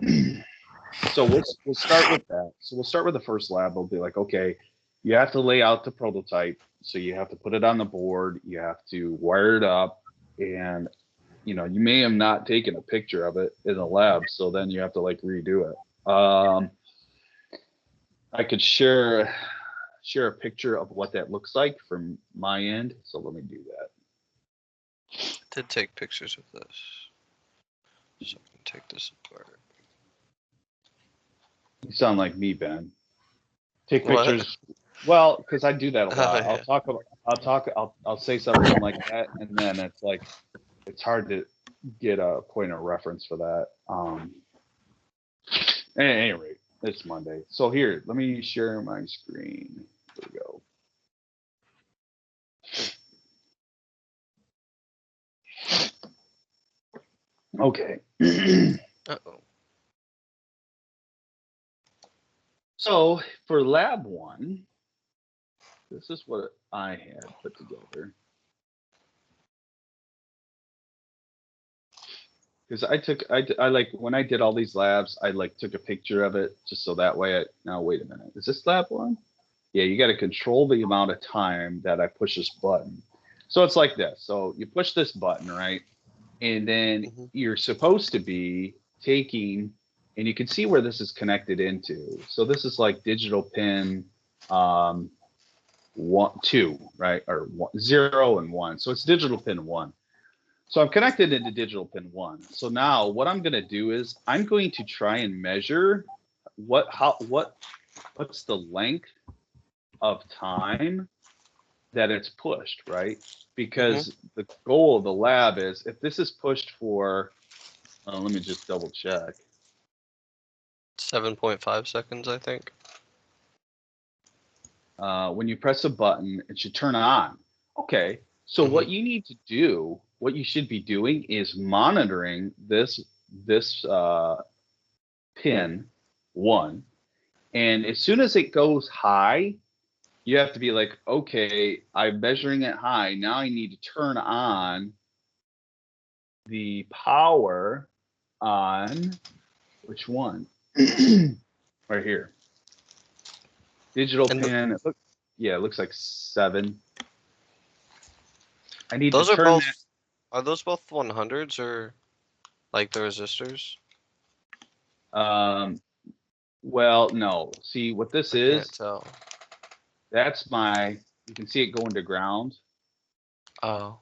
So we'll start with that. So we'll start with the first lab. We'll be like, okay, you have to lay out the prototype. So you have to put it on the board. You have to wire it up, and you may have not taken a picture of it in the lab. So then you have to like redo it. I could share a picture of what that looks like from my end. So let me do that. Did take pictures of this, so I can take this apart. You sound like me, Ben. Take What? pictures. Well, because I do that a lot. Yeah. I'll say something like that, and then it's like it's hard to get a point of reference for that. At any rate, it's Monday. So here, let me share my screen. There we go. Okay. Uh-oh. So for lab 1, this is what I had put together. Because I like when I did all these labs, I like took a picture of it just so that way. Now wait a minute, is this lab 1? Yeah, you got to control the amount of time that I push this button. So it's like this. So you push this button, right? And then you're supposed to be taking, and you can see where this is connected into. So this is like digital pin 1, 2, right? Or 0 and 1. So it's digital pin 1. So I'm connected into digital pin 1. So now what I'm going to do is I'm going to try and measure what's the length of time that it's pushed, right? Because the goal of the lab is if this is pushed for, let me just double check. 7.5 seconds, I think. When you press a button, it should turn on. Okay, so what you need to do, what you should be doing is monitoring this pin 1, and as soon as it goes high, you have to be like, okay, I'm measuring it high. Now I need to turn on the power on which one? Right here. Digital pin. It looks like 7. I need to turn that. Are those both 100s or like the resistors? Well, no. See what this is? Can't tell. That's you can see it going to ground. Oh.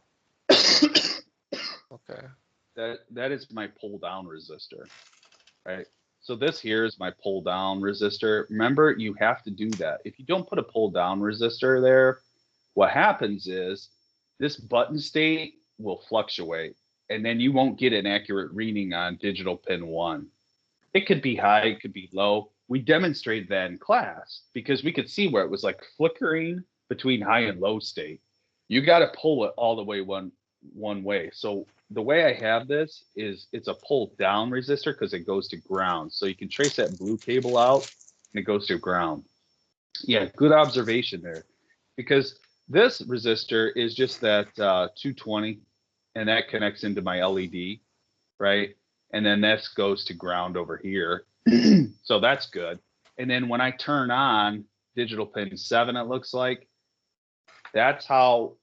Okay. That is my pull down resistor, right? So this here is my pull down resistor. Remember, you have to do that. If you don't put a pull down resistor there, what happens is this button state will fluctuate, and then you won't get an accurate reading on digital pin 1. It could be high, it could be low. We demonstrated that in class because we could see where it was like flickering between high and low state. You got to pull it all the way one way. So the way I have this is it's a pull down resistor because it goes to ground. So you can trace that blue cable out and it goes to ground. Yeah, good observation there. Because this resistor is just that 220, and that connects into my LED, right? And then this goes to ground over here. So that's good. And then when I turn on digital pin 7, it looks like that's how,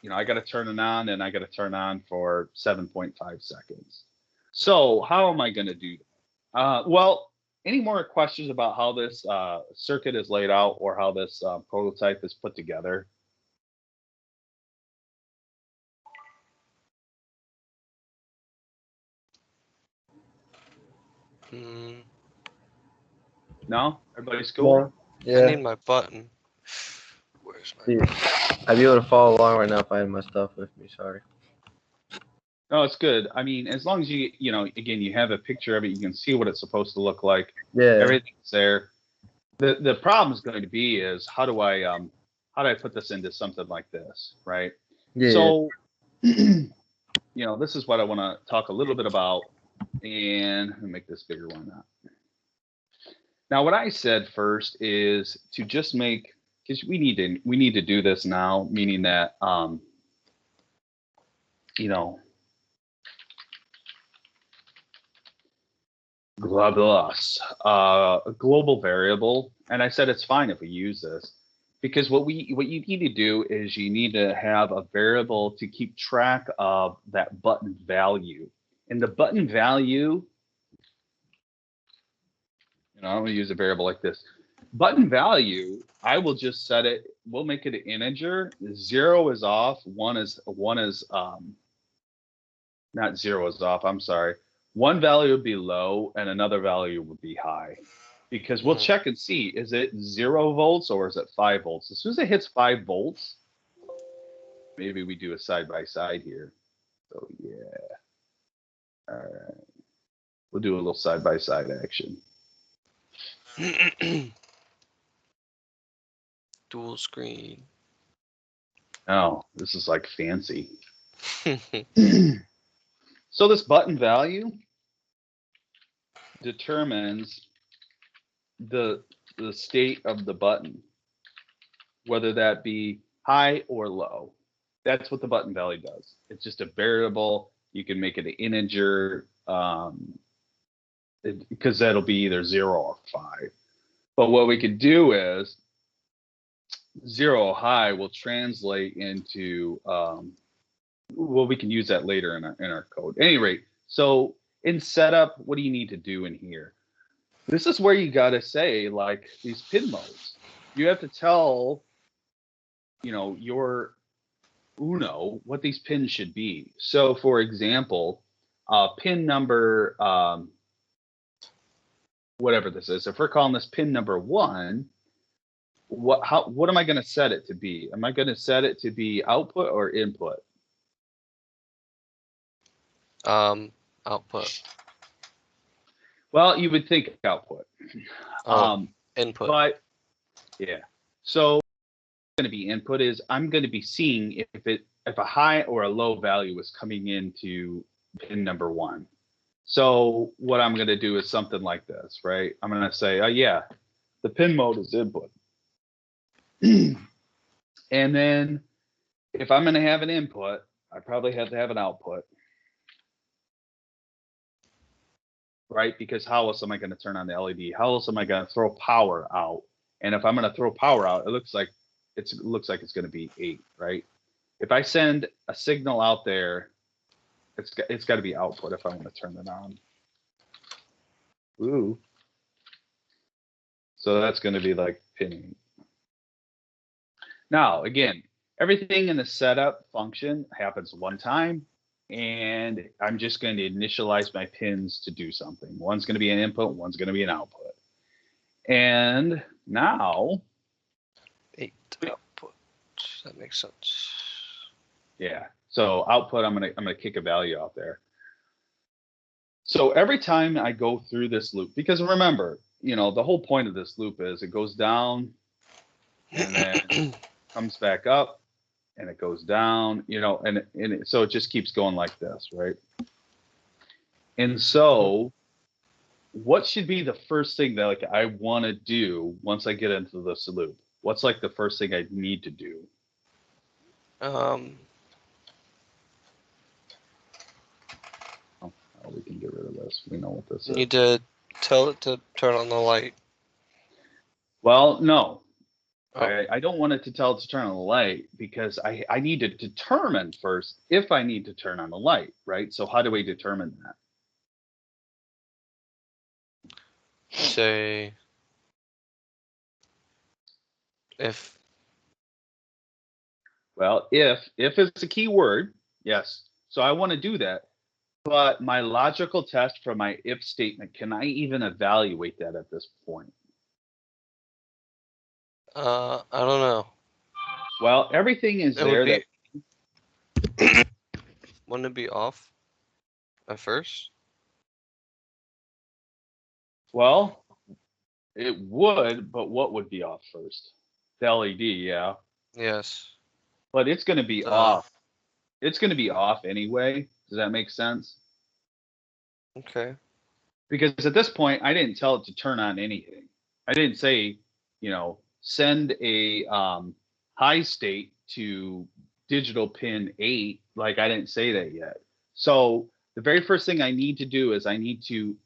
I got to turn it on, and I got to turn on for 7.5 seconds. So how am I going to do that? Well, any more questions about how this circuit is laid out or how this prototype is put together? No? Everybody's cool? Yeah. I need my button. Where's my button? I'd be able to follow along right now if I had my stuff with me. Sorry. No, it's good. I mean, as long as again, you have a picture of it, you can see what it's supposed to look like. Yeah. Everything's there. The problem is going to be is how do I put this into something like this, right? Yeah. So, this is what I want to talk a little bit about, and let me make this bigger. Why not? Now, what I said first is to just make, because we need to do this now, meaning that blah, blah, a global variable. And I said, it's fine if we use this because what you need to do is you need to have a variable to keep track of that button value. And the button value, I'm going to use a variable like this. Button value, I will just set it, we'll make it an integer. 0 is off, one is not 0 is off, I'm sorry. One value would be low and another value would be high. Because we'll check and see, is it 0 volts or is it 5 volts? As soon as it hits 5 volts, maybe we do a side by side here. So yeah. All right. We'll do a little side by side action. Dual screen. Oh, this is like fancy. So this button value determines the state of the button, whether that be high or low. That's what the button value does. It's just a variable. You can make it an integer because that'll be either 0 or 5. But what we could do is 0 high will translate into well, we can use that later in our code. At any rate, so in setup, what do you need to do in here? This is where you got to say, like, these pin modes. You have to tell, your Uno what these pins should be. So, for example, pin number, whatever this is, if we're calling this pin number 1, what am I going to set it to be? Am I going to set it to be output or input? Output. Well, you would think output. Input. But yeah. So going to be input is I'm going to be seeing if a high or a low value is coming into pin number 1. So what I'm going to do is something like this, right? I'm going to say, oh yeah, the pin mode is input. And then if I'm going to have an input, I probably have to have an output. Right? Because how else am I going to turn on the LED? How else am I going to throw power out? And if I'm going to throw power out, it looks like it's going to be 8, right? If I send a signal out there, it's got to be output if I want to turn it on. Ooh. So that's going to be like pin 8. Now, again, everything in the setup function happens one time. And I'm just going to initialize my pins to do something. One's going to be an input, one's going to be an output. And now 8 output. That makes sense. Yeah. So output, I'm gonna kick a value out there. So every time I go through this loop, because remember, the whole point of this loop is it goes down and then comes back up. And it goes down, so it just keeps going like this, right? And so what should be the first thing that I want to do once I get into this loop? What's like the first thing I need to do? We can get rid of this. We know what this is. You need to tell it to turn on the light. Well, no. Oh. I don't want it to tell it to turn on the light because I need to determine first if I need to turn on the light, right? So how do we determine that? Say if. Well, if it's a key word, yes. So I want to do that. But my logical test for my if statement, can I even evaluate that at this point? I don't know. Well, everything is there. Wouldn't it be off at first? Well, it would, but what would be off first? The LED, yeah. Yes. But it's going to be off. It's going to be off anyway. Does that make sense? Okay. Because at this point, I didn't tell it to turn on anything. I didn't say, send a high state to digital pin 8. Like I didn't say that yet. So the very first thing I need to do is I need to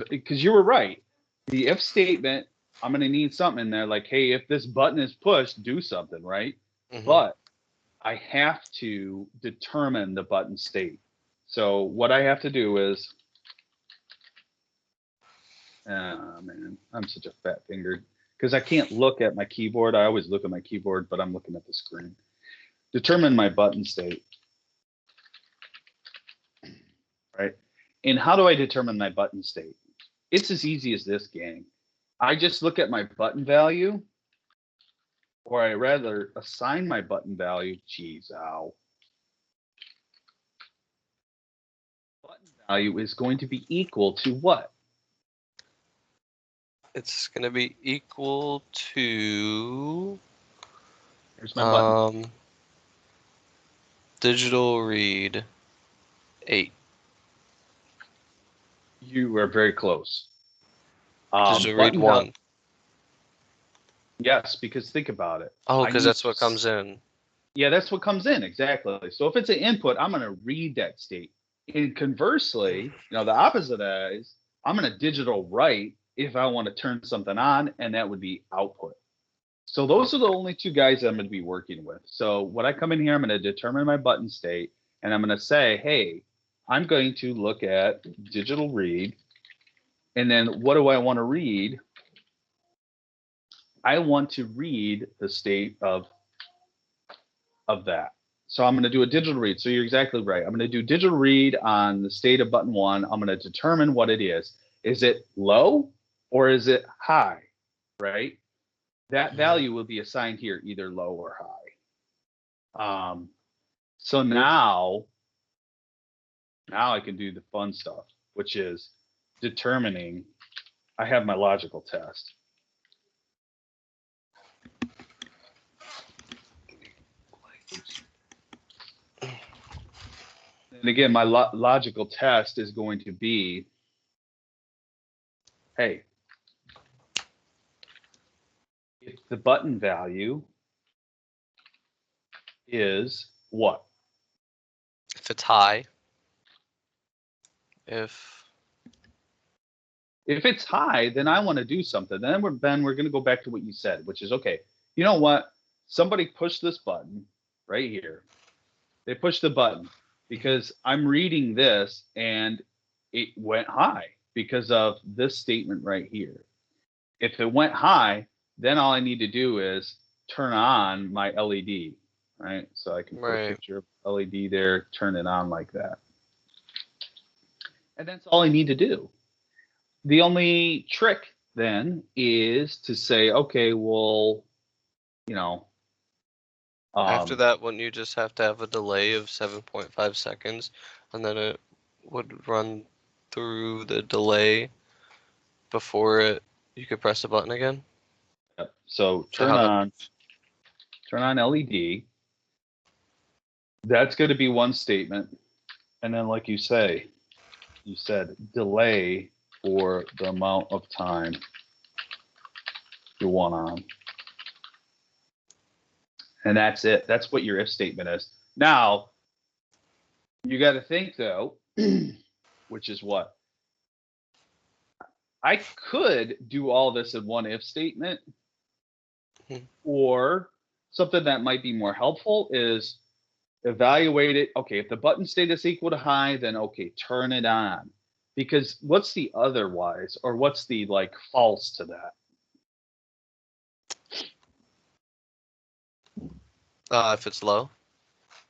because you were right. The if statement, I'm going to need something in there like, hey, if this button is pushed, do something, right? Mhm. But I have to determine the button state. So what I have to do is, man, I'm such a fat fingered because I can't look at my keyboard. I always look at my keyboard, but I'm looking at the screen. Determine my button state, right? And how do I determine my button state? It's as easy as this, gang. I just look at my button value, or I rather assign my button value. Geez, ow. Button value is going to be equal to what? It's going to be equal to Here's my button. digital read 8. You are very close. Digital read Button 1. Yes, because think about it. Oh, I because need that's what to comes in. Yeah, that's what comes in, exactly. So if it's an input, I'm going to read that state. And conversely, the opposite of that is I'm going to digital write if I want to turn something on, and that would be output. So those are the only two guys I'm going to be working with. So when I come in here, I'm going to determine my button state, and I'm going to say, hey, I'm going to look at digital read, and then what do I want to read? I want to read the state of that. So I'm going to do a digital read. So you're exactly right. I'm going to do digital read on the state of button 1. I'm going to determine what it is. Is it low or is it high, right? That value will be assigned here, either low or high. So now I can do the fun stuff, which is determining. I have my logical test. Oops. And again, my logical test is going to be, hey, if the button value is what? If it's high. If it's high, then I want to do something. Then we're going to go back to what you said, which is, okay, you know what? Somebody pushed this button right here. They pushed the button because I'm reading this and it went high because of this statement right here. If it went high, then all I need to do is turn on my LED, right? So I can put a picture of LED there, turn it on like that. And that's all I need to do. The only trick then is to say, okay, well, after that, wouldn't you just have to have a delay of 7.5 seconds, and then it would run through the delay before you could press the button again? Yep. So turn on LED. That's going to be one statement. And then like you said delay for the amount of time you want on. And that's it. That's what your if statement is. Now, you got to think though, which is what? I could do all this in one if statement, or something that might be more helpful is evaluate it. Okay, if the button state is equal to high, then okay, turn it on. Because what's the otherwise, or what's the like false to that? If it's low.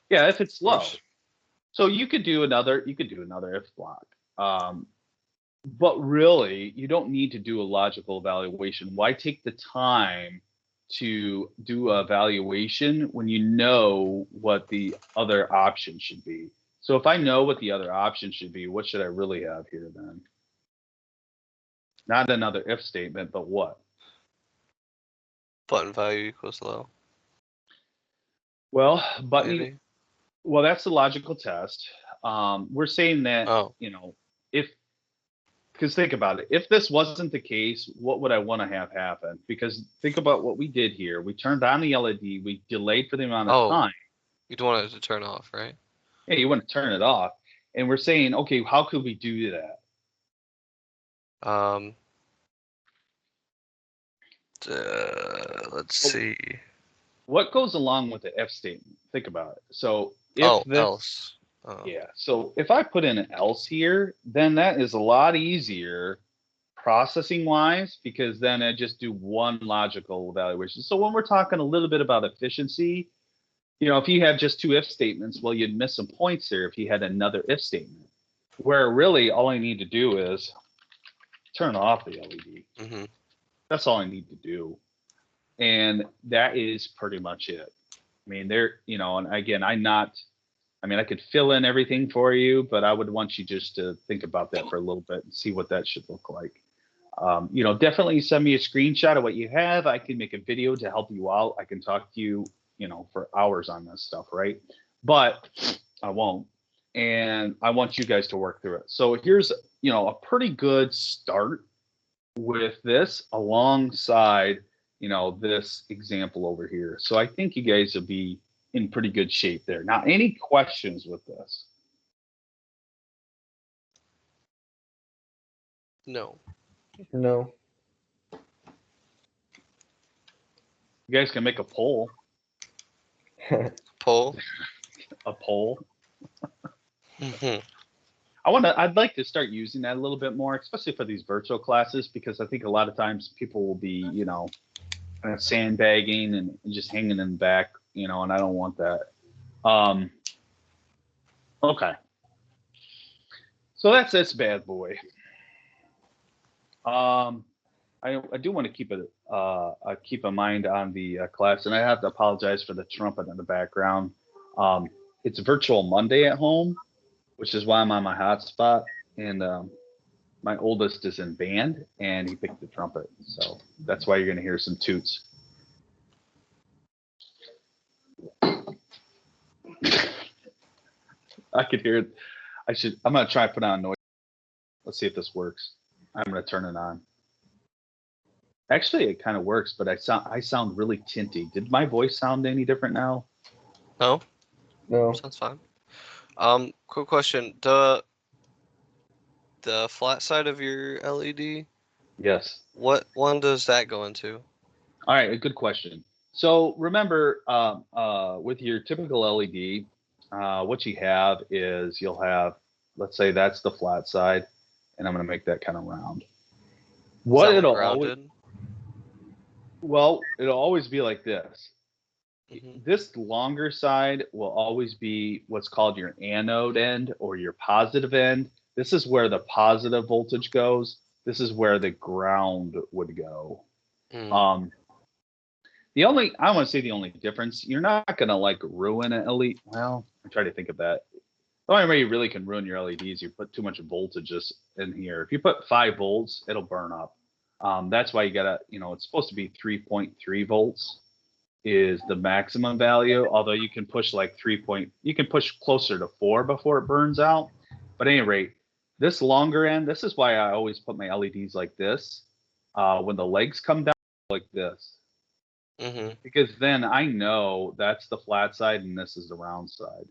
Yeah, if it's low. So you could do another if block. But really, you don't need to do a logical evaluation. Why take the time to do a evaluation when you know what the other option should be? So if I know what the other option should be, what should I really have here then? Not another if statement, but what? Button value equals low. Well, Maybe. Well, that's the logical test. We're saying that, because think about it. If this wasn't the case, what would I want to have happen? Because think about what we did here. We turned on the LED. We delayed for the amount of time. You'd want it to turn off, right? Yeah, you want to turn it off. And we're saying, okay, how could we do that? Um, let's see. What goes along with the if statement? Think about it. So if Oh, this, else. Oh. yeah. So if I put in an else here, then that is a lot easier processing wise, because then I just do one logical evaluation. So when we're talking a little bit about efficiency, if you have just two if statements, well, you'd miss some points there if you had another if statement. Where really all I need to do is turn off the LED. Mm-hmm. That's all I need to do. And that is pretty much it. I mean, and again, I could fill in everything for you, but I would want you just to think about that for a little bit and see what that should look like. Definitely send me a screenshot of what you have. I can make a video to help you out. I can talk to you, for hours on this stuff, right? But I won't. And I want you guys to work through it. So here's, a pretty good start with this alongside, this example over here. So I think you guys will be in pretty good shape there. Now, any questions with this? No. No. You guys can make a poll. Poll. A poll. Mm-hmm. I'd like to start using that a little bit more, especially for these virtual classes, because I think a lot of times people will be, kind of sandbagging and just hanging in the back, and I don't want that. Okay. So that's this bad boy. I do want to keep a mind on the class, and I have to apologize for the trumpet in the background. It's Virtual Monday at home, which is why I'm on my hotspot, and my oldest is in band, and he picked the trumpet, so that's why you're going to hear some toots. I could hear it. I'm going to try to put on noise. Let's see if this works. I'm going to turn it on. Actually, it kind of works, but I sound really tinty. Did my voice sound any different now? No. No. Sounds fine. Quick question. The flat side of your LED, Yes. what one does that go into? All right, a good question. So remember, with your typical LED, what you have is you'll have, let's say that's the flat side, and I'm going to make that kind of round. Is that one grounded? It'll always be like this. Mm-hmm. This longer side will always be what's called your anode end or your positive end. This is where the positive voltage goes. This is where the ground would go. Mm. I want to say the only difference, you're not going to like ruin an LED. Well, I try to think of that. The only way you really can ruin your LEDs, you put too much voltages in here. If you put 5 volts, it'll burn up. That's why you gotta, it's supposed to be 3.3 volts is the maximum value. Although you can push like you can push closer to 4 before it burns out. But at any rate, this longer end, this is why I always put my LEDs like this. When the legs come down like this. Mm-hmm. Because then I know that's the flat side and this is the round side.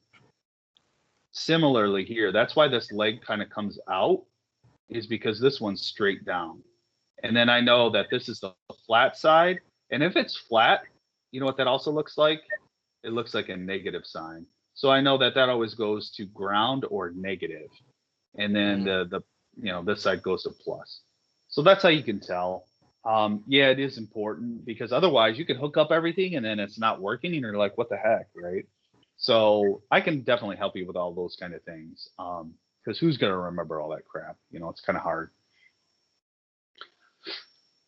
Similarly here, that's why this leg kind of comes out, is because this one's straight down. And then I know that this is the flat side. And if it's flat, you know what that also looks like? It looks like a negative sign. So I know that always goes to ground or negative. And then this side goes to plus. So that's how you can tell. Yeah, it is important, because otherwise you can hook up everything and then it's not working and you're like, what the heck, right? So I can definitely help you with all those kind of things. Because who's going to remember all that crap? It's kind of hard.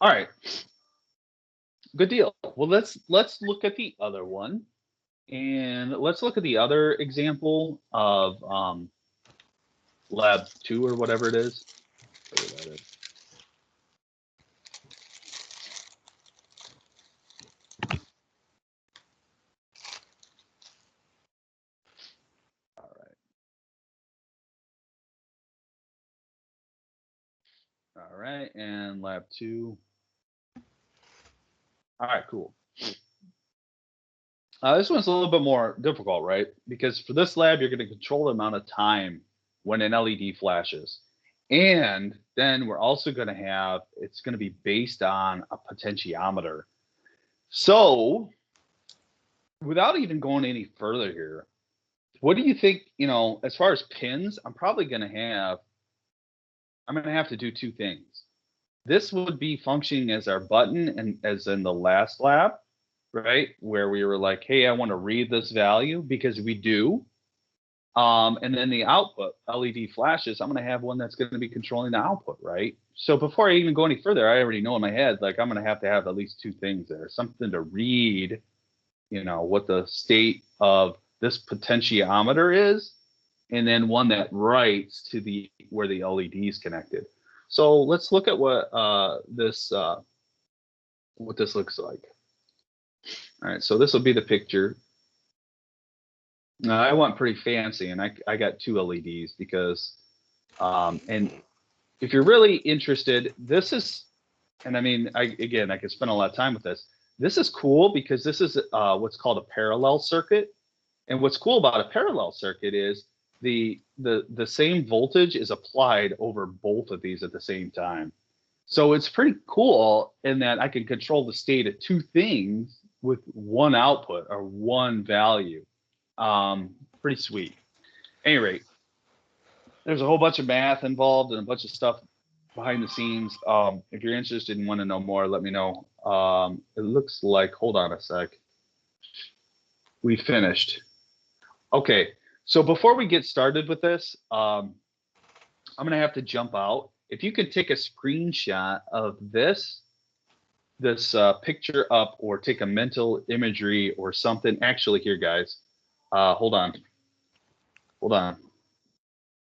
All right. Good deal. Well, let's look at the other one, and let's look at the other example of lab 2 or whatever it is. All right, and lab 2. All right, cool. This one's a little bit more difficult, right? Because for this lab, you're going to control the amount of time when an LED flashes. And then we're also going to have, it's going to be based on a potentiometer. So without even going any further here, what do you think, as far as pins, I'm going to have to do two things. This would be functioning as our button, and as in the last lab, right? Where we were like, hey, I want to read this value, because we do. And then the output, LED flashes, I'm going to have one that's going to be controlling the output, right? So before I even go any further, I already know in my head, like, I'm going to have at least two things there. Something to read, what the state of this potentiometer is, and then one that writes to where the LED is connected. So let's look at what this looks like. All right, so this will be the picture. I went pretty fancy, and I got two LEDs because, and if you're really interested, this is, and I mean, I could spend a lot of time with this. This is cool because this is what's called a parallel circuit. And what's cool about a parallel circuit is the same voltage is applied over both of these at the same time. So it's pretty cool in that I can control the state of two things with one output or one value. Pretty sweet. At any rate, there's a whole bunch of math involved and a bunch of stuff behind the scenes. If you're interested and want to know more, let me know. It looks like, hold on a sec. We finished. Okay, so before we get started with this, I'm going to have to jump out. If you could take a screenshot of this picture up, or take a mental imagery or something. Actually, here, guys, hold on. Let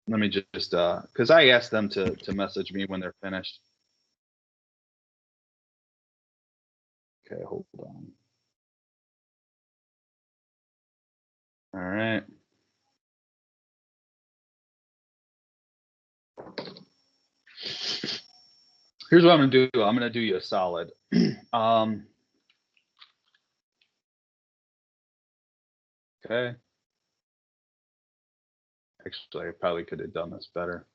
me just, because I asked them to message me when they're finished. Okay, hold on. All right. Here's what I'm going to do. I'm going to do you a solid. Okay. Actually, I probably could have done this better.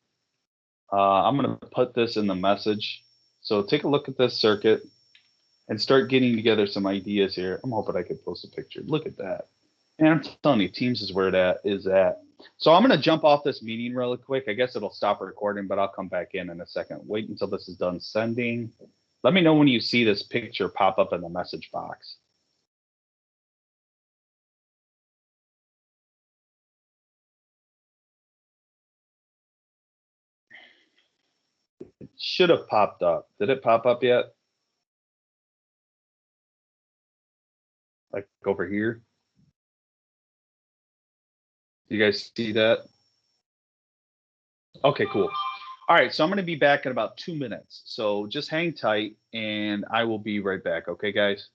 I'm going to put this in the message. So take a look at this circuit and start getting together some ideas here. I'm hoping I could post a picture. Look at that. And I'm telling you, Teams is where that is at. So I'm going to jump off this meeting really quick. I guess it'll stop recording, but I'll come back in a second. Wait until this is done sending. Let me know when you see this picture pop up in the message box. It should have popped up. Did it pop up yet? Like over here? You guys see that? Okay, cool. All right, so I'm going to be back in about 2 minutes. So just hang tight, and I will be right back. Okay, guys?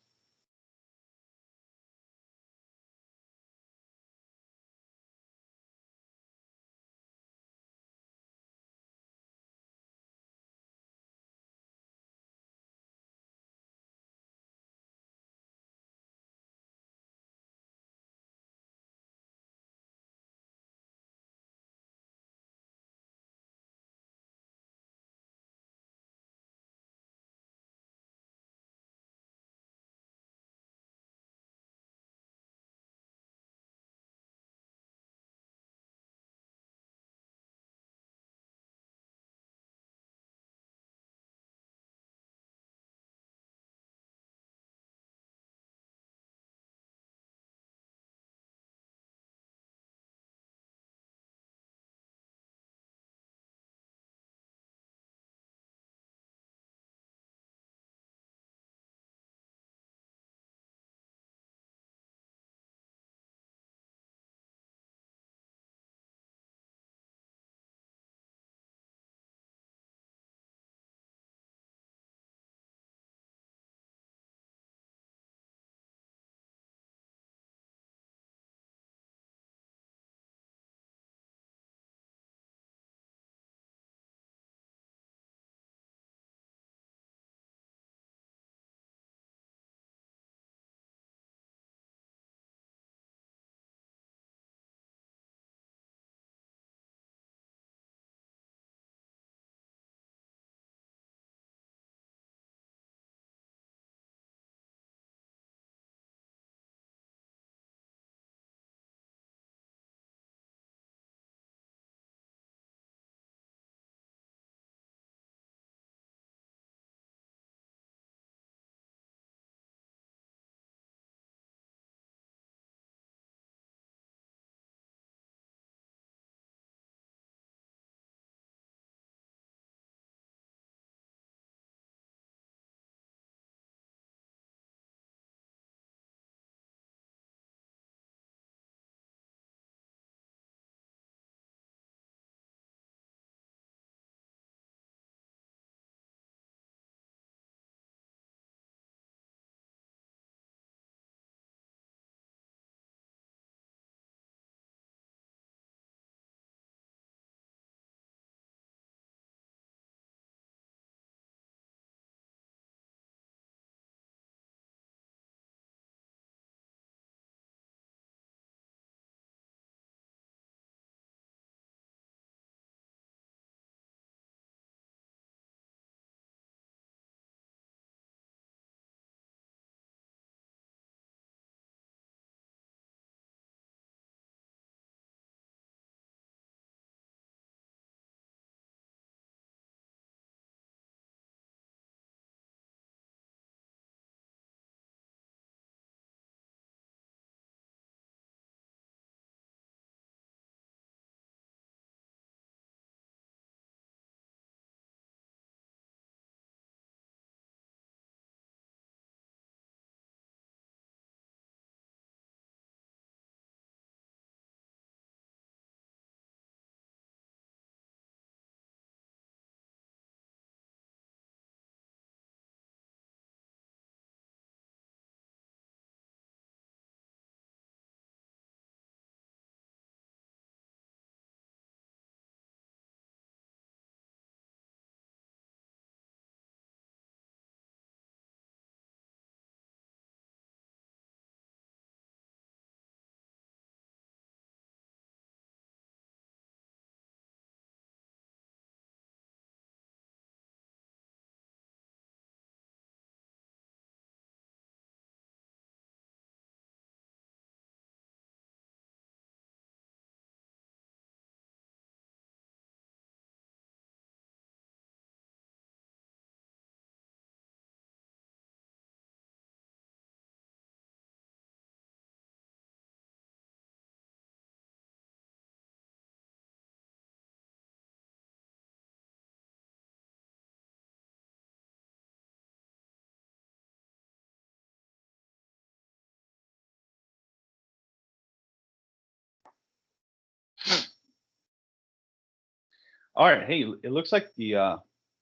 All right. Hey, it looks like the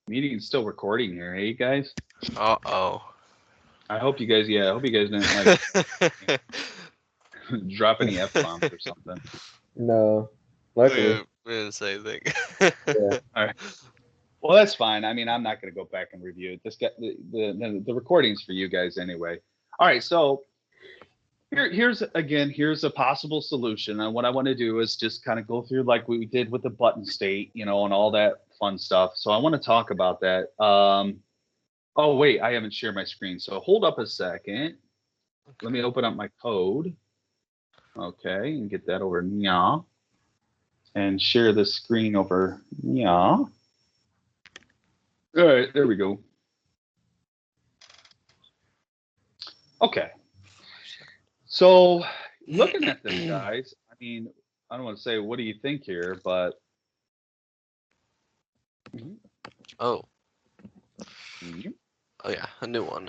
meeting is still recording here. Hey, guys. Uh-oh. I hope you guys, I hope you guys didn't like drop any F-bombs or something. No, luckily. We didn't say anything. Yeah. All right. Well, that's fine. I mean, I'm not going to go back and review it. This got the recording's for you guys anyway. All right. So here's a possible solution. And what I want to do is just kind of go through like we did with the button state, and all that fun stuff. So I want to talk about that. Oh, wait, I haven't shared my screen. So hold up a second. Let me open up my code. Okay, and get that over Nya. And share the screen over Nya. All right, there we go. Okay. So looking at this, guys, I mean, I don't want to say, what do you think here, but. Oh. Mhm. Oh yeah, a new one.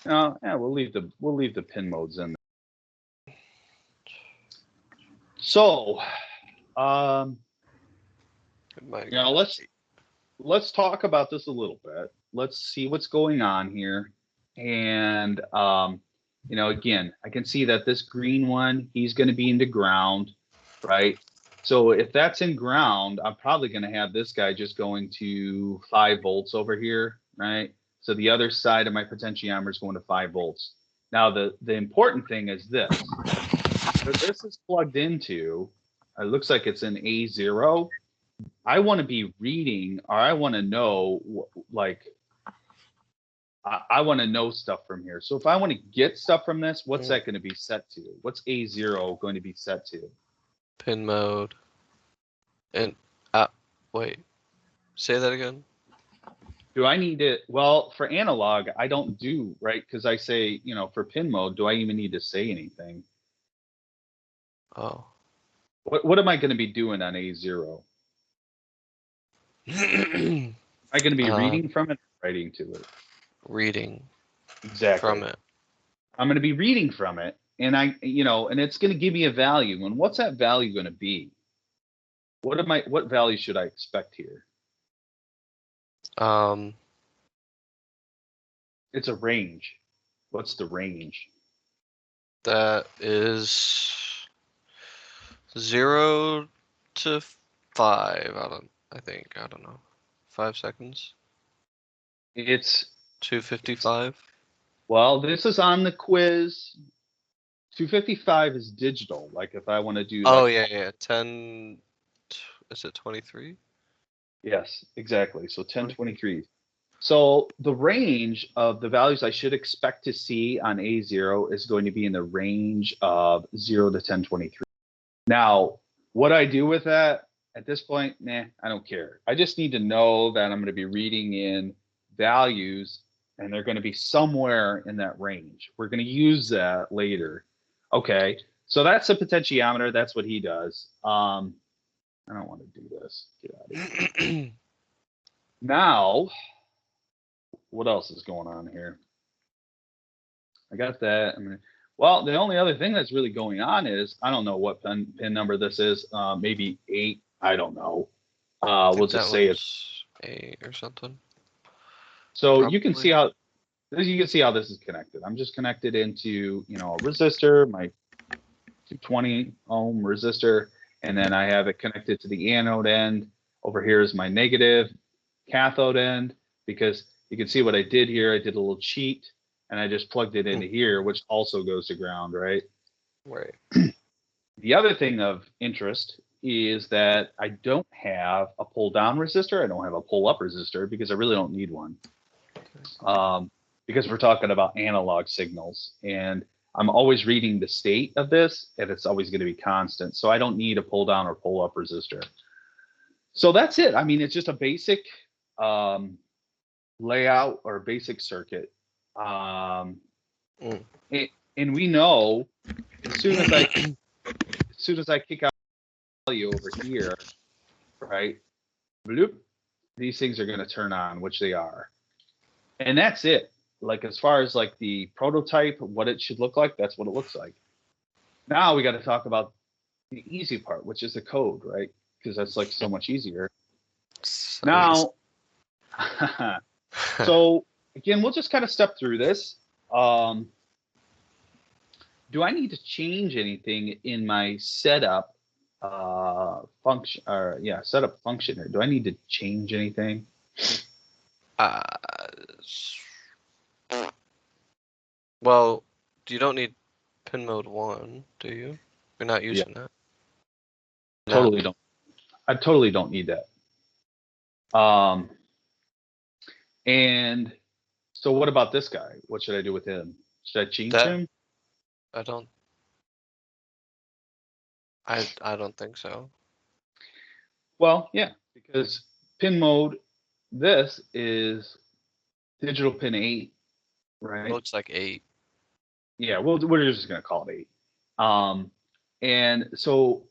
Yeah, we'll leave the pin modes in there. So, let's talk about this a little bit. Let's see what's going on here. And again, I can see that this green one, he's going to be into ground, right? So if that's in ground, I'm probably going to have this guy just going to 5 volts over here, right? So the other side of my potentiometer is going to 5 volts. Now the important thing is this. So this is plugged into, it looks like it's an A0. I want to be reading, or I want to know, like, I want to know stuff from here. So if I want to get stuff from this, what's that going to be set to? What's A0 going to be set to? Pin mode. And wait. Say that again. Do I need to? Well, for analog, I don't do, right? Because I say, for pin mode, do I even need to say anything? Oh. What am I going to be doing on A0? Am I going to be reading from it, or writing to it? Reading. Exactly. From it. I'm going to be reading from it, and and it's going to give me a value. And what's that value going to be? What value should I expect here? It's a range. What's the range? That is 0 to 5. I don't know. 5 seconds. It's 255. Well, this is on the quiz. 255 is digital. Like if I want to do. Oh yeah. 10. Is it 23? Yes, exactly. So 1023. So the range of the values I should expect to see on A0 is going to be in the range of 0 to 1023. Now, what I do with that at this point, I don't care. I just need to know that I'm going to be reading in values and they're going to be somewhere in that range. We're going to use that later. Okay, so that's a potentiometer. That's what he does. I don't want to do this. Get out of here. Now, what else is going on here? I got that. Well, the only other thing that's really going on is, I don't know what pin number this is. Maybe 8. I don't know. We'll just say it's 8 or something. So Probably. you can see how this is connected. I'm just connected into a resistor, my 220 ohm resistor, and then I have it connected to the anode end. Over here is my negative cathode end, because you can see what I did here. I did a little cheat, and I just plugged it into here, which also goes to ground, right? Right. The other thing of interest is that I don't have a pull down resistor. I don't have a pull up resistor because I really don't need one. Because we're talking about analog signals, and I'm always reading the state of this, and it's always going to be constant. So I don't need a pull down or pull up resistor. So that's it. I mean, it's just a basic layout or basic circuit. And we know as soon as I kick out value over here, right? Bloop, these things are going to turn on, which they are. And that's it. Like as far as like the prototype, what it should look like, that's what it looks like. Now we got to talk about the easy part, which is the code, right? Because that's like so much easier. So Now, so again, we'll just kind of step through this. Do I need to change anything in my setup function, or yeah, setup function here? Do I need to change anything? uh, well, you don't need pin mode 1, do you? You're not using that. No. Totally don't. I totally don't need that. And so what about this guy? What should I do with him? Should I change him? I don't think so. Well, yeah, because pin mode, this is digital pin 8, right? It looks like 8. Yeah, well, we're just gonna call it 8. And so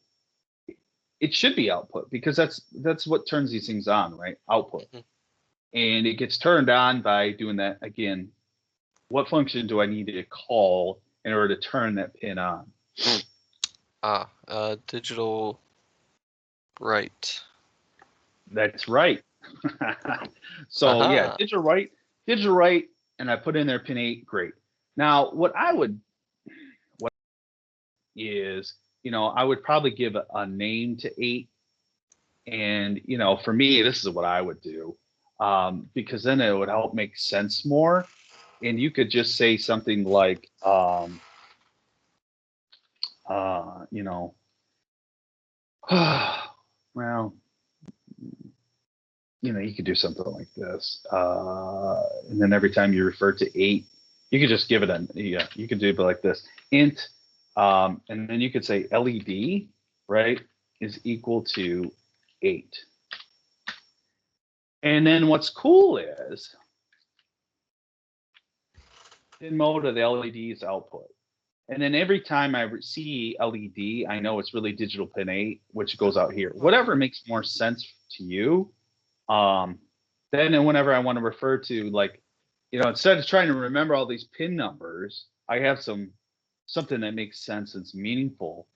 it should be output because that's what turns these things on, right? Output. Mhm. And it gets turned on by doing that again. What function do I need to call in order to turn that pin on? Digital write. That's right. So yeah, Aha. digital write, and I put in there pin 8. Great. Now what is, I would probably give a name to 8, and for me, this is what I would do, because then it would help make sense more, and you could just say something like, you know, well, you could do something like this, and then every time you refer to 8, you could just give it you could do it like this, int, and then you could say LED, right, is equal to 8. And then what's cool is in mode of the LED's output. And then every time I see LED, I know it's really digital pin 8, which goes out here. Whatever makes more sense to you. Then and whenever I want to refer to, like, instead of trying to remember all these pin numbers, I have something that makes sense and's meaningful.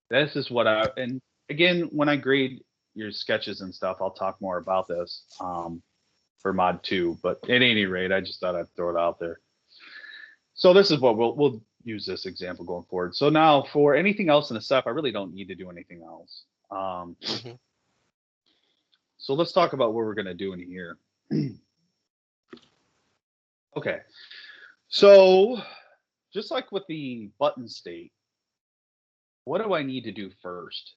This is what and again, when I grade your sketches and stuff, I'll talk more about this for mod 2. But at any rate, I just thought I'd throw it out there. So this is what we'll use this example going forward. So now for anything else in the step, I really don't need to do anything else. So let's talk about what we're going to do in here. Okay. So just like with the button state, what do I need to do first?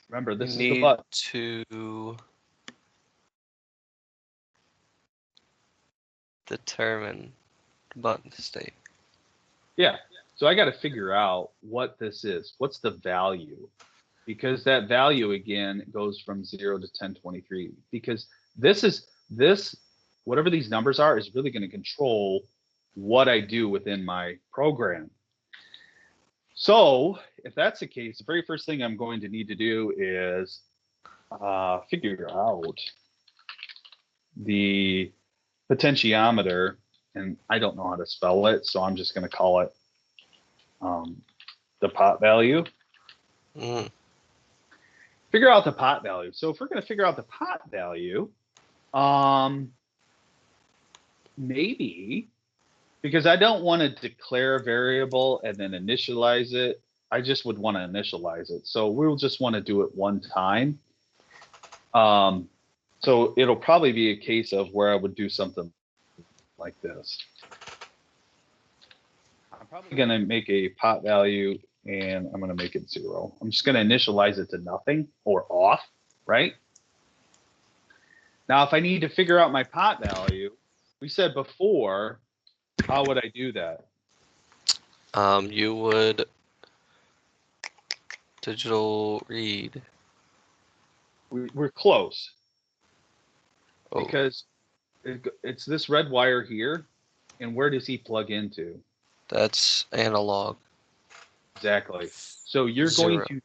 Remember, this is the button. To determine button state. Yeah. So I got to figure out what this is. What's the value? Because that value again goes from 0 to 1023. Because this whatever these numbers are is really going to control what I do within my program. So if that's the case, the very first thing I'm going to need to do is figure out the potentiometer, and I don't know how to spell it, so I'm just going to call it the pot value. Figure out the pot value. So if we're going to figure out the pot value, maybe, because I don't want to declare a variable and then initialize it. I just would want to initialize it. So we'll just want to do it one time. So it'll probably be a case of where I would do something like this. I'm probably going to make a pot value, and I'm going to make it 0. I'm just going to initialize it to nothing or off, right? Now, if I need to figure out my pot value, we said before, how would I do that? You would digital read. We're close. Oh. Because it's this red wire here, and where does he plug into? That's analog. Exactly. So you're 0. going to,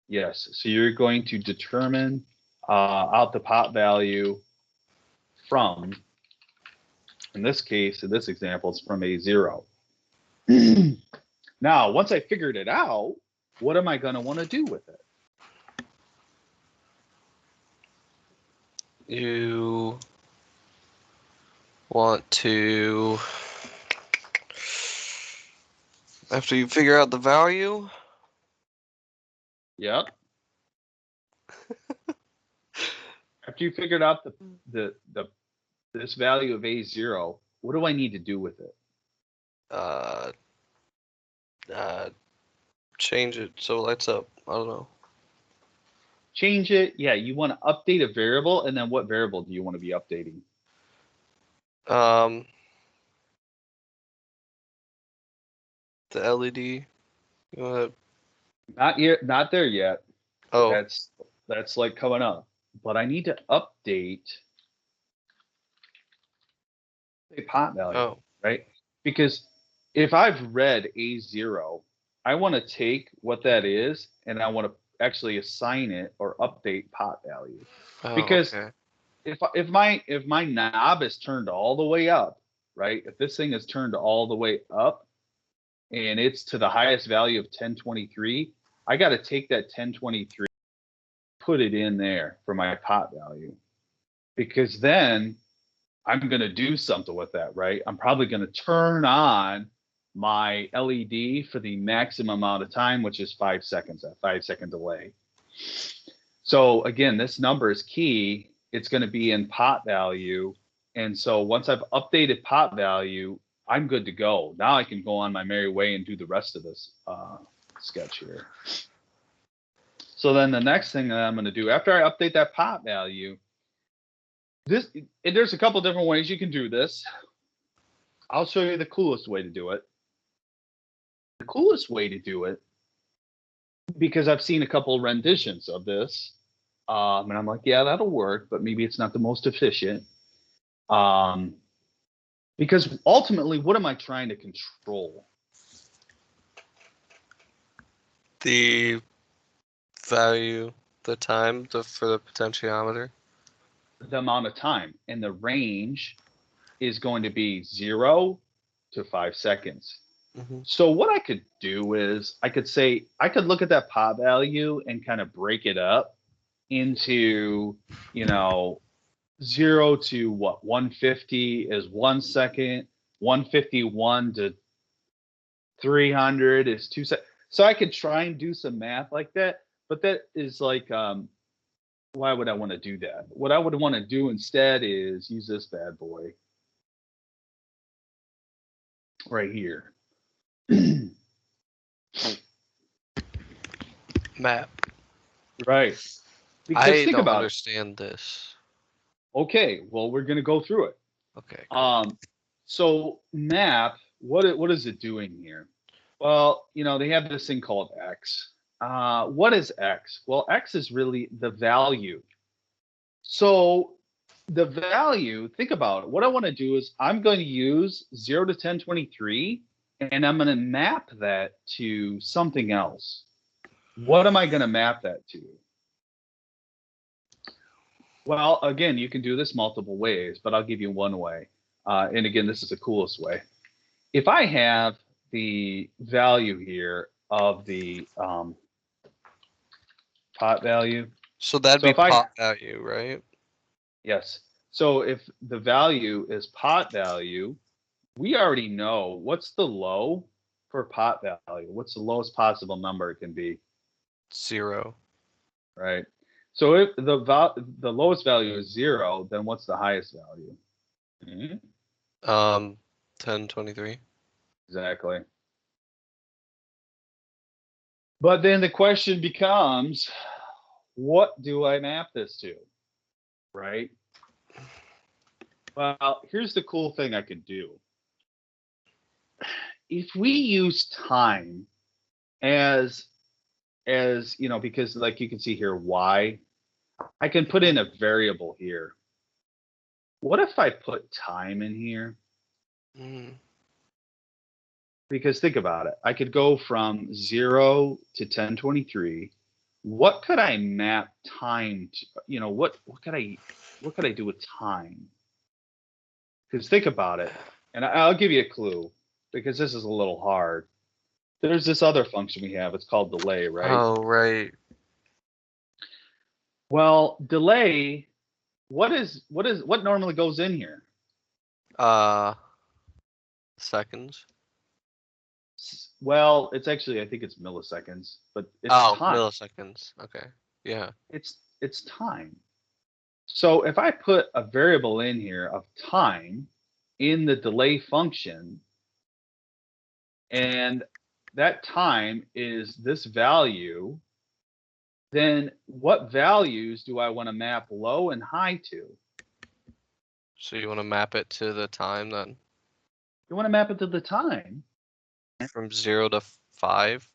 yes, so you're going to determine out the pot value from, in this case, in this example, it's from a 0. Now, once I figured it out, what am I going to want to do with it? You want to, after you figure out the value, Yep. After you figured out this value of A0, what do I need to do with it? change it so it lights up. I don't know. Change it. Yeah, you want to update a variable, and then what variable do you want to be updating? The LED. You want Not yet. Not there yet. Oh, That's like coming up. But I need to update a pot value, oh, right? Because if I've read A0, I want to take what that is and I want to actually assign it or update pot value. oh, Because okay. if my knob is turned all the way up, right? If this thing is turned all the way up and it's to the highest value of 1023, I got to take that 1023, put it in there for my pot value. Because then I'm going to do something with that, right? I'm probably going to turn on my LED for the maximum amount of time, which is 5 seconds, that 5-second delay. So again, this number is key. It's going to be in pot value. And so once I've updated pot value, I'm good to go. Now I can go on my merry way and do the rest of this sketch here. So then the next thing that I'm going to do after I update that pot value, there's a couple different ways you can do this. I'll show you the coolest way to do it. The coolest way to do it, because I've seen a couple renditions of this, and I'm like, yeah, that'll work, but maybe it's not the most efficient. Because ultimately, what am I trying to control? The value, the time for the potentiometer. The amount of time, and the range is going to be 0 to 5 seconds. Mm-hmm. So what I could do is I could look at that pot value and kind of break it up into, 0 to 150 is 1 second, 151 to 300 is 2 seconds. So I could try and do some math like that, but that is like, why would I want to do that? What I would want to do instead is use this bad boy right here. Map. Right. Because I think don't about understand this. Okay, well, we're going to go through it. Okay. Cool. So map, what is it doing here? Well, they have this thing called X. What is X? Well, X is really the value. So the value, think about it. What I want to do is I'm going to use 0 to 1023, and I'm going to map that to something else. What am I going to map that to? Well, again, you can do this multiple ways, but I'll give you one way. And again, this is the coolest way. If I have the value here of the pot value. So that'd So be if I, pot value, right? yes. So if the value is pot value, we already know what's the low for pot value. What's the lowest possible number it can be, 0. right? So if the lowest value is 0, then what's the highest value? Mm-hmm. 1023. Exactly. But then the question becomes, what do I map this to? Right? Well, here's the cool thing I could do. If we use time as because like you can see here, y, I can put in a variable here. What if I put time in here? Mm. Because think about it. I could go from 0 to 1023. What could I map time to? What could I do with time? Because think about it, and I'll give you a clue because this is a little hard. there's this other function we have. It's called delay, right? Oh, right. Well, delay, what normally goes in here? Seconds. Well, it's actually, I think it's milliseconds, but it's Oh, time. milliseconds. Okay. Yeah. It's time. So if I put a variable in here of time in the delay function, and that time is this value, then what values do I want to map low and high to? So you want to map it to the time then? You want to map it to the time. From 0 to 5?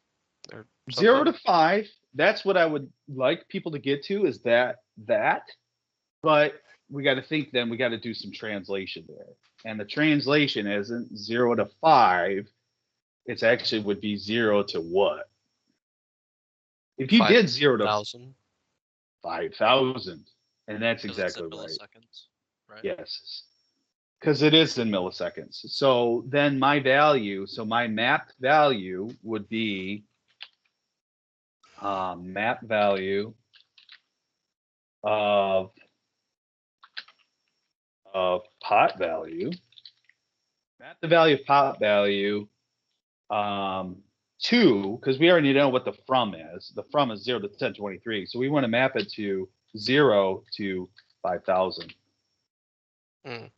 Or 0 something? to 5, that's what I would like people to get to, is that. But we got to think then, we got to do some translation there. And the translation isn't 0 to 5. It's actually would be 0 to what? If you did 0 to 5,000. 5,000, and that's 'Cause it's exactly in right. milliseconds, right? Yes. Because it is in milliseconds. So then my value, so my mapped value would be map value of pot value. Map the value of pot value to, because we already know what the from is. The from is 0 to 1023. So we want to map it to 0 to 5,000. Mm.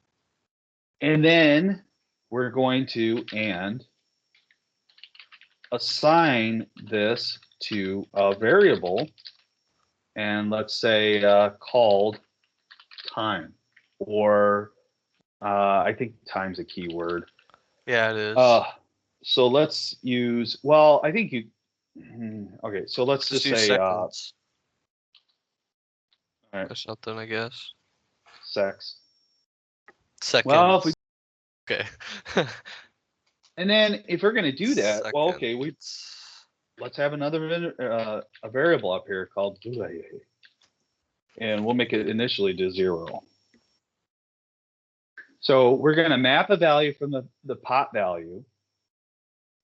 And then we're going to assign this to a variable, and let's say called time, or I think time's a keyword. Yeah, it is. So let's use, well, I think okay, so let's just use say seconds alright, or something, I guess. sex. Seconds. Well, if we, Okay. and then if we're going to do that, well, okay, Seconds. let's have another a variable up here called delay, and we'll make it initially to 0. So we're going to map a value from the pot value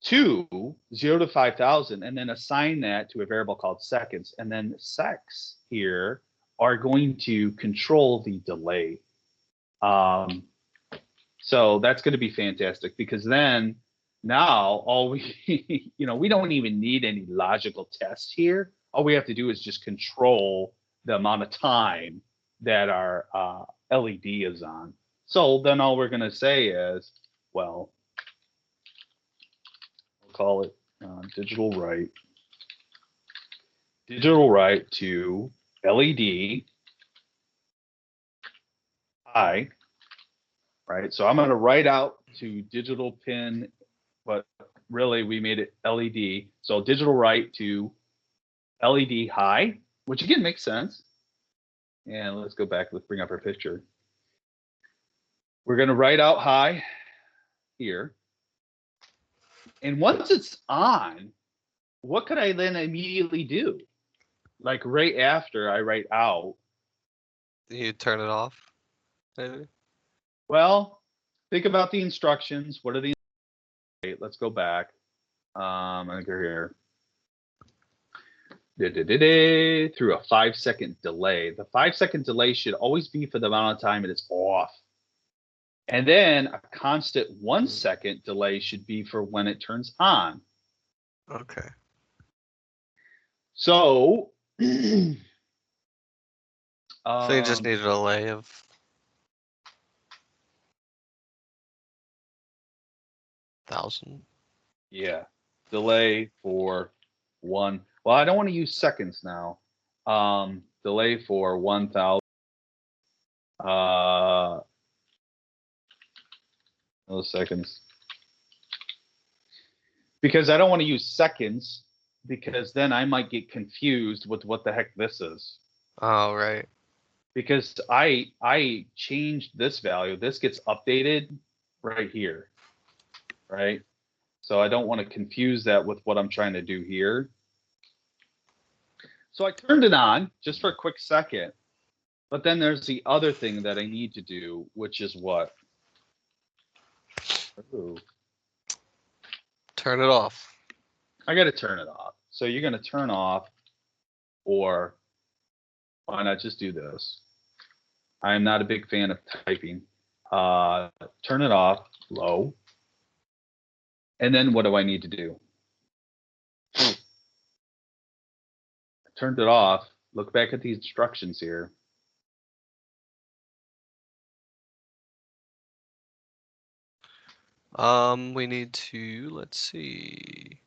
to 0 to 5,000, and then assign that to a variable called seconds. And then secs here are going to control the delay. So that's going to be fantastic, because then now all we, we don't even need any logical tests here. All we have to do is just control the amount of time that our LED is on. So then all we're going to say is, well, we'll call it digital write to LED high, right? So I'm going to write out to digital pin, but really we made it LED. So digital write to LED high, which again makes sense. And let's go back, let's bring up our picture. We're going to write out high here. And once it's on, what could I then immediately do? Like right after I write out. You turn it off, maybe? Well, think about the instructions. What are the, let's go back. I think we're here. Through a 5-second delay. The 5-second delay should always be for the amount of time it is off. And then a constant 1 second delay should be for when it turns on. Okay. So, So you just need a delay of 1,000. yeah, delay for 1. Well, I don't want to use seconds now. Delay for 1,000. Milliseconds. Because I don't want to use seconds, because then I might get confused with what the heck this is. Oh, right. Because I changed this value. This gets updated right here, right? So I don't want to confuse that with what I'm trying to do here. So I turned it on just for a quick second, but then there's the other thing that I need to do, which is what? Ooh. Turn it off. I got to turn it off. So you're going to turn off, or why not just do this? I am not a big fan of typing. Turn it off, low. And then what do I need to do? I turned it off. Look back at the instructions here. We need to, let's see.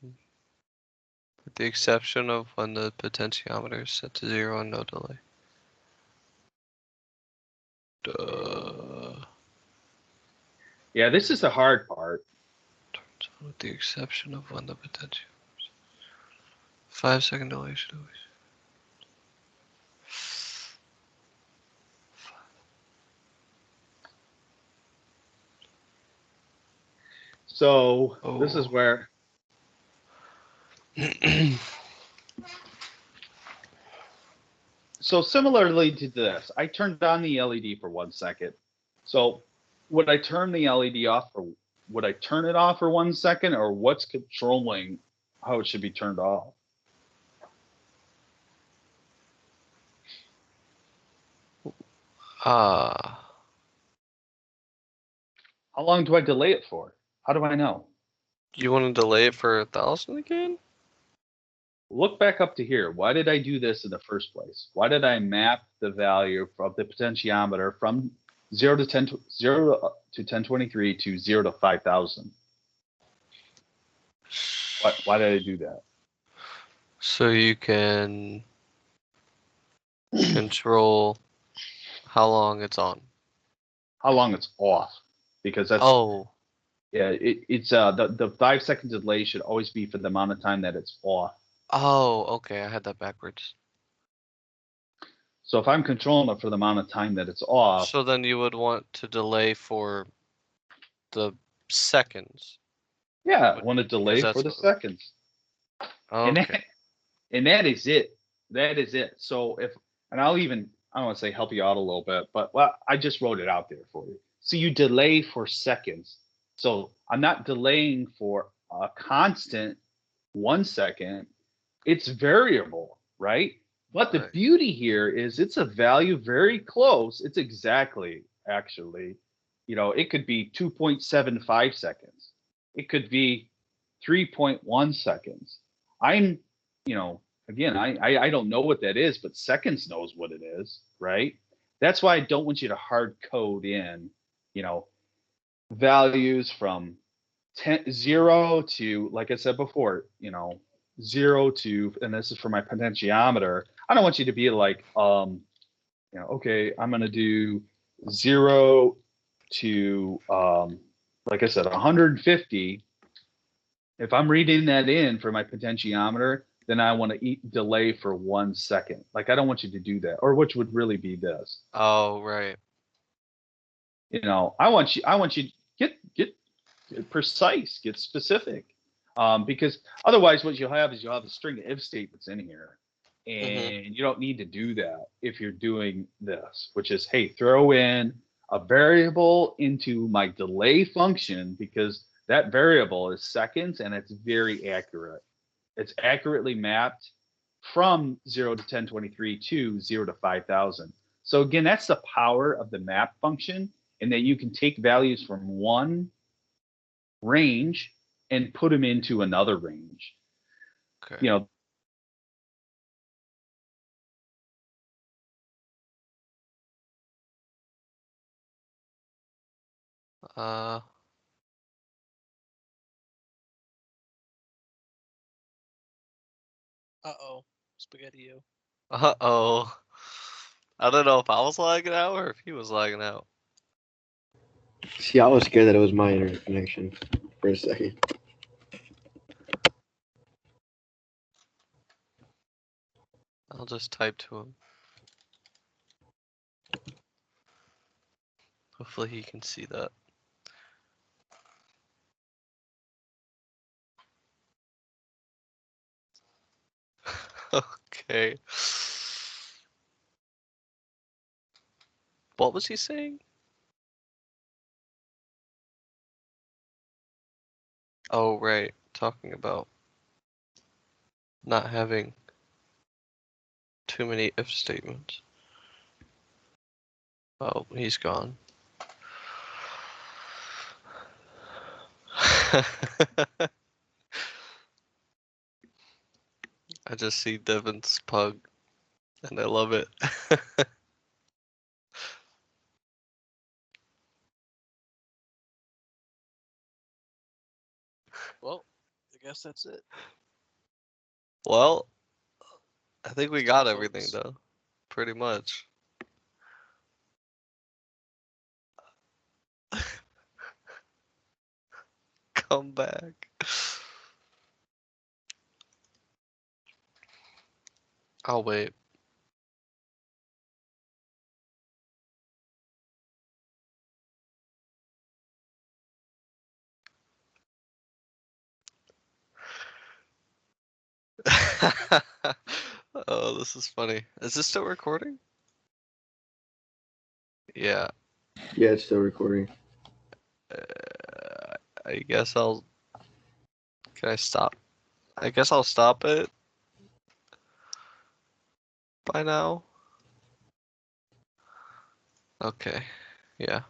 With the exception of when the potentiometer is set to 0 and no delay. Duh. Yeah, this is the hard part. Turns on with the exception of when the potentiometer. 5-second delay should always. So this is Oh. where so similarly to this, I turned on the LED for 1 second. So would I turn the LED off, or would I turn it off for 1 second, or what's controlling how it should be turned off? Ah. How long do I delay it for? How do I know? You want to delay it for 1,000 again? Look back up to here. Why did I do this in the first place? Why did I map the value of the potentiometer from 0 to 1023 to 0 to 5,000? Why did I do that? So you can control how long it's on. How long it's off? Because that's Oh, yeah, it's the 5 second delay should always be for the amount of time that it's off. okay. I had that backwards. So if I'm controlling it for the amount of time that it's off, So then you would want to delay for the seconds. yeah, I want to delay that's for the what- seconds. And Okay. that is it. That is it. So and I don't want to say help you out a little bit, but well, I just wrote it out there for you. So you delay for seconds. So I'm not delaying for a constant 1 second. It's variable, right? But the Right. beauty here is it's a value very close. It's exactly, actually, it could be 2.75 seconds. It could be 3.1 seconds. I'm, again, I don't know what that is, but seconds knows what it is, right? That's why I don't want you to hard code in, values from 0 to, like I said before, 0 to, and this is for my potentiometer. I don't want you to be like, okay, I'm going to do 0 to, like I said, 150. If I'm reading that in for my potentiometer, then I want to delay for 1 second. Like, I don't want you to do that, or which would really be this. Oh, right. I want you to get precise, get specific. Because otherwise what you'll have is you'll have a string of if statements in here. And you don't need to do that if you're doing this, which is, hey, throw in a variable into my delay function, because that variable is seconds and it's very accurate. It's accurately mapped from 0 to 1023 to 0 to 5,000. So again, that's the power of the map function, in that you can take values from one range and put them into another range. Okay. Uh Uh-oh. Spaghetti-o. oh. I don't know if I was lagging out or if he was lagging out. See, I was scared that it was my internet connection for a second. I'll just type to him. Hopefully he can see that. Okay. What was he saying? Oh, right. Talking about not having too many if statements. Oh, he's gone. I just see Devin's pug and I love it. Well, I guess that's it. Well, I think we Let's got go, everything folks. though. Pretty much. Come back. I'll wait. Oh, this is funny. Is this still recording? Yeah. Yeah, it's still recording. I guess I'll. Can I stop? I guess I'll stop it by now. Okay. Yeah.